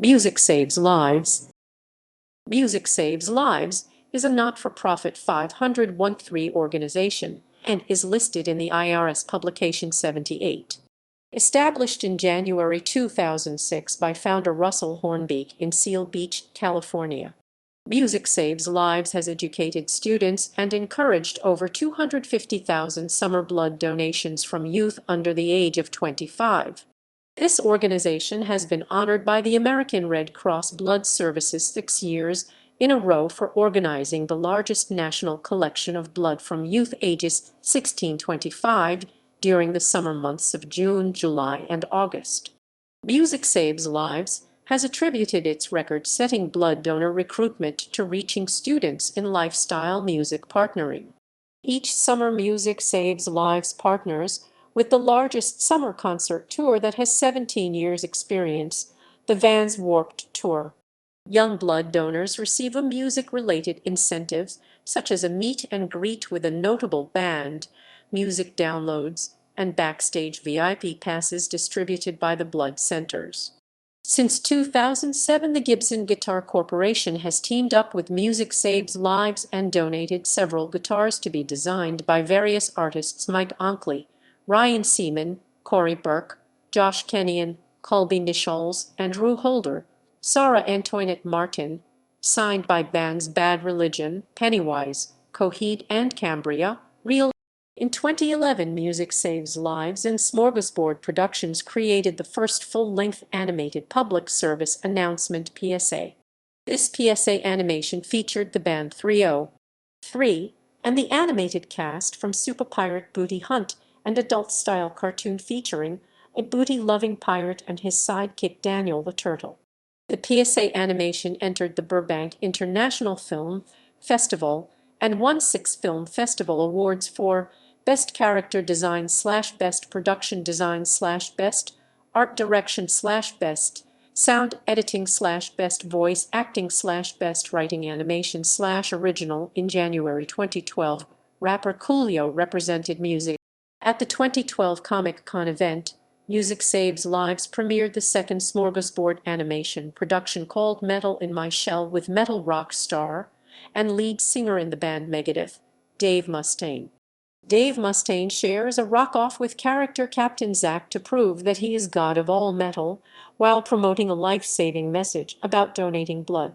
Music Saves Lives. Music Saves Lives is a not-for-profit 501(c)(3) organization and is listed in the IRS Publication 78. Established in January 2006 by founder Russell Hornbeak in Seal Beach, California. Music Saves Lives has educated students and encouraged over 250,000 summer blood donations from youth under the age of 25. This organization has been honored by the American Red Cross Blood Services 6 years in a row for organizing the largest national collection of blood from youth ages 16–25 during the summer months of June, July, and August. Music Saves Lives has attributed its record-setting blood donor recruitment to reaching students in lifestyle music partnering. Each summer, Music Saves Lives partners with the largest summer concert tour that has 17 years' experience, the Vans Warped Tour. Young blood donors receive a music-related incentives, such as a meet and greet with a notable band, music downloads, and backstage VIP passes distributed by the blood centers. Since 2007, the Gibson Guitar Corporation has teamed up with Music Saves Lives and donated several guitars to be designed by various artists: Mike Onkley, Ryan Seaman, Corey Burke, Josh Kenyon, Colby Nichols, Andrew Holder, Sarah Antoinette Martin, signed by bands Bad Religion, Pennywise, Coheed and Cambria, Real. In 2011, Music Saves Lives and Smorgasbord Productions created the first full-length animated public service announcement PSA. This PSA animation featured the band 303 and the animated cast from Super Pirate Booty Hunt, an adult-style cartoon featuring a booty-loving pirate and his sidekick Daniel the Turtle. The PSA animation entered the Burbank International Film Festival and won 6 Film Festival Awards for Best Character Design/Best Production Design/Best Art Direction/Best Sound Editing/Best Voice Acting/Best Writing Animation/Original. In January 2012, rapper Coolio represented music at the 2012 Comic-Con event. Music Saves Lives premiered the second Smorgasbord animation production called Metal in My Shell with metal rock star and lead singer in the band Megadeth, Dave Mustaine. Dave Mustaine shares a rock-off with character Captain Zack to prove that he is god of all metal, while promoting a life-saving message about donating blood.